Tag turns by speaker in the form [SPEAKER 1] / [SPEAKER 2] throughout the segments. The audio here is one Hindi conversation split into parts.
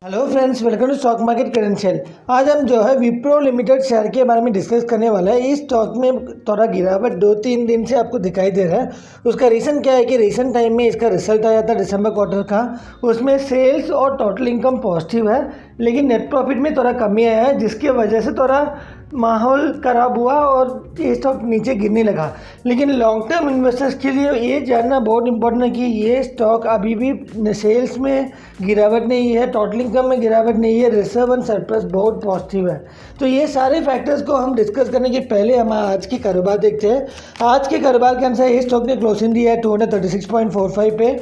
[SPEAKER 1] Hello friends, welcome to stock market credential. आज हम जो है विप्रो लिमिटेड शेयर के बारे में डिस्कस करने वाला है। इस स्टॉक में थोड़ा गिरावट 2-3 दिन से आपको दिखाई दे रहा है। उसका रीज़न क्या है कि रिसेंट टाइम में इसका रिजल्ट आया था दिसंबर क्वार्टर का। उसमें सेल्स और टोटल इनकम पॉजिटिव है, लेकिन नेट प्रॉफिट में थोड़ा कमी आया है, जिसकी वजह से थोड़ा माहौल ख़राब हुआ और ये स्टॉक नीचे गिरने लगा। लेकिन लॉन्ग टर्म इन्वेस्टर्स के लिए ये जानना बहुत इंपॉर्टेंट है कि ये स्टॉक अभी भी सेल्स में गिरावट नहीं है, टोटल इनकम में गिरावट नहीं है, रिजर्व एंड सरप्लस बहुत पॉजिटिव है। तो ये सारे फैक्टर्स को हम डिस्कस करने के पहले हम आज की कारोबार देखते हैं। आज के कारोबार के अनुसार ये स्टॉक ने क्लोजिंग दिया है 236.45 पे,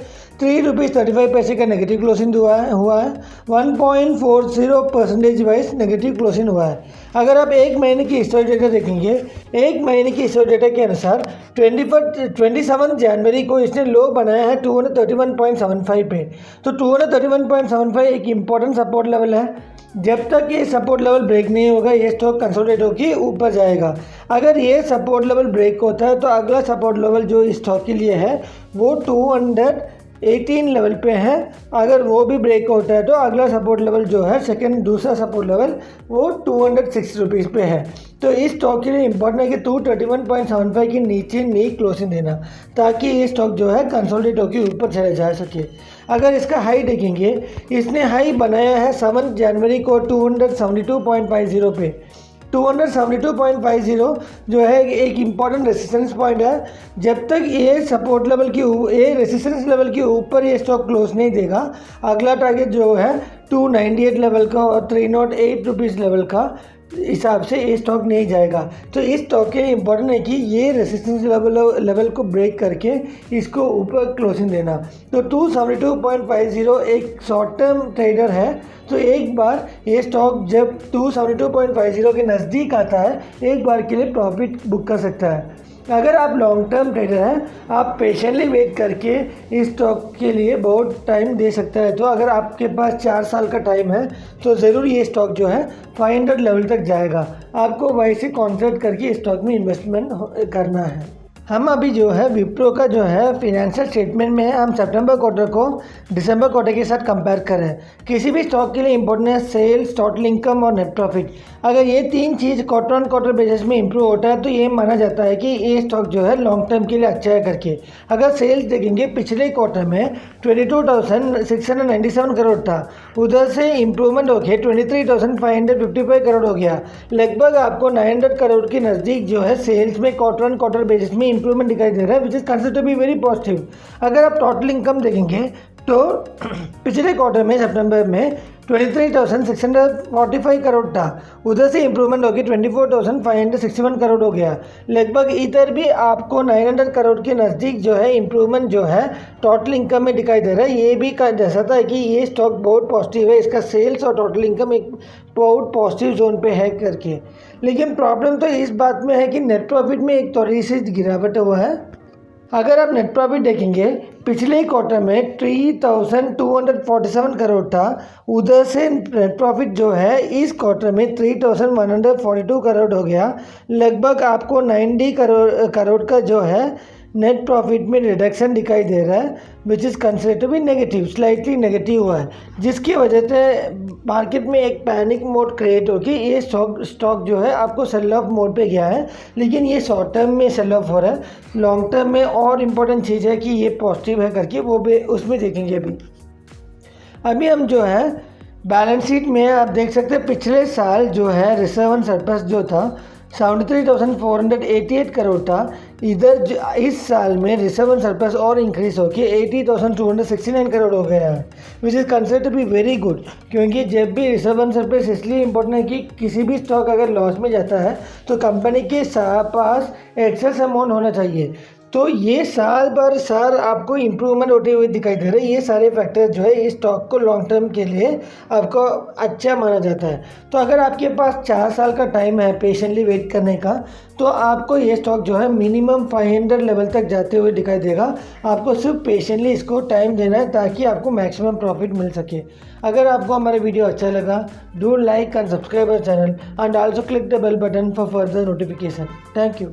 [SPEAKER 1] ₹3.35 का नेगेटिव क्लोजिंग हुआ है 1.40% वाइज नेगेटिव क्लोजिंग हुआ है। अगर आप एक महीने की हिस्टोरी डेटा देखेंगे, एक महीने की हिस्टोरी डेटा के अनुसार 27 जनवरी को इसने लो बनाया है 231.75 पे। तो 231.75 एक इम्पॉर्टेंट सपोर्ट लेवल है। जब तक ये सपोर्ट लेवल ब्रेक नहीं होगा ये स्टॉक कंसोलिडेट होकर ऊपर जाएगा। अगर ये सपोर्ट लेवल ब्रेक होता है तो अगला सपोर्ट लेवल जो इस स्टॉक के लिए है वो 218 लेवल पे है। अगर वो भी ब्रेक होता है तो अगला सपोर्ट लेवल जो है दूसरा सपोर्ट लेवल वो 206 रुपीज़ पे है। तो इस स्टॉक के लिए इंपॉर्टेंट है कि 231.75 के नीचे नहीं क्लोजिंग देना, ताकि ये स्टॉक जो है कंसोलिडेट होकर ऊपर चले जा सके। अगर इसका हाई देखेंगे, इसने हाई बनाया है 7 जनवरी को 272.50 पे। 272.50 जो है एक इम्पॉर्टेंट रेसिस्टेंस पॉइंट है। जब तक ये सपोर्ट लेवल ये रेसिस्टेंस लेवल के ऊपर ये स्टॉक क्लोज नहीं देगा, अगला टारगेट जो है 298 लेवल का और 308 रुपीज़ लेवल का हिसाब से ये स्टॉक नहीं जाएगा। तो इस स्टॉक के लिए इम्पोर्टेंट है कि ये रेसिस्टेंस लेवल को ब्रेक करके इसको ऊपर क्लोजिंग देना। तो 272.50 एक शॉर्ट टर्म ट्रेडर है, तो एक बार ये स्टॉक जब 272.50 के नज़दीक आता है एक बार के लिए प्रॉफिट बुक कर सकता है। अगर आप लॉन्ग टर्म ट्रेडर हैं, आप पेशेंटली वेट करके इस स्टॉक के लिए बहुत टाइम दे सकता है। तो अगर आपके पास 4 साल का टाइम है तो ज़रूर ये स्टॉक जो है 500 लेवल तक जाएगा। आपको वहीं से कॉन्सेंट्रेट करके इस स्टॉक में इन्वेस्टमेंट करना है। हम अभी जो है विप्रो का जो है फिनेंशियल स्टेटमेंट में हम सितंबर क्वार्टर को दिसंबर क्वार्टर के साथ कंपेयर करें। किसी भी स्टॉक के लिए इंपॉर्टेंट है सेल्स, टोटल इनकम और नेट प्रॉफिट। अगर ये 3 चीज़ क्वार्टर ऑन क्वार्टर बेसिस में इंप्रूव होता है तो ये माना जाता है कि ये स्टॉक जो है लॉन्ग टर्म के लिए अच्छा है करके। अगर सेल्स देखेंगे, पिछले क्वार्टर में 22,697 करोड़ था, उधर से इम्प्रूवमेंट होकर 23,555 करोड़ हो गया। लगभग आपको 900 करोड़ के नज़दीक जो है सेल्स में क्वार्टर ऑन क्वार्टर बेसिस में इंप्रूवमेंट दिखाई दे रहा है, which is considered to be very positive. अगर आप टोटल इनकम देखेंगे तो पिछले क्वार्टर में सितंबर में 23,645 करोड़ था, उधर से इंप्रूवमेंट होकर 24,561 करोड़ हो गया। लगभग इधर भी आपको 900 करोड़ के नज़दीक जो है इंप्रूवमेंट जो है टोटल इनकम में दिखाई दे रहा है। ये भी दर्शाता है कि ये स्टॉक बहुत पॉजिटिव है, इसका सेल्स और टोटल इनकम एक बहुत पॉजिटिव जोन पे है करके। लेकिन प्रॉब्लम तो इस बात में है कि नेट प्रॉफिट में एक थोड़ी सी गिरावट हुआ है। अगर आप नेट प्रॉफिट देखेंगे, पिछले क्वार्टर में 3,247 करोड़ था, उधर से नेट प्रॉफिट जो है इस क्वार्टर में 3,142 करोड़ हो गया। लगभग आपको 90 करोड़ का जो है नेट प्रॉफिट में रिडक्शन दिखाई दे रहा है, which is considered to be negative, slightly negative हुआ है, जिसकी वजह से मार्केट में एक पैनिक मोड क्रिएट होकर ये स्टॉक जो है आपको सेल ऑफ मोड पे गया है। लेकिन ये शॉर्ट टर्म में सेल ऑफ हो रहा है। लॉन्ग टर्म में और इम्पोर्टेंट चीज़ है कि ये पॉजिटिव है करके, वो भी उसमें देखेंगे। अभी हम जो है बैलेंस शीट में आप देख सकते हैं, पिछले साल जो है रिजर्व एंड सरप्लस जो था 73,488 करोड़ था। इधर इस साल में रिजर्व एंड सरप्लस और इंक्रीज होकर 80,269 करोड़ हो गया है, which is considered to be very good. क्योंकि जब भी रिजर्व एंड सरप्लस इसलिए इंपॉर्टेंट है कि किसी भी स्टॉक अगर लॉस में जाता है तो कंपनी के पास एक्सेस अमाउंट होना चाहिए। तो ये साल भर साल आपको इम्प्रूवमेंट होते हुए दिखाई दे रहे हैं। ये सारे फैक्टर जो है इस स्टॉक को लॉन्ग टर्म के लिए आपको अच्छा माना जाता है। तो अगर आपके पास 4 साल का टाइम है पेशेंटली वेट करने का, तो आपको ये स्टॉक जो है मिनिमम 500 लेवल तक जाते हुए दिखाई देगा। आपको सिर्फ पेशेंटली इसको टाइम देना है ताकि आपको मैक्सिमम प्रॉफिट मिल सके। अगर आपको हमारा वीडियो अच्छा लगा, do like and subscribe our channel and also click the bell button for further notification. Thank you.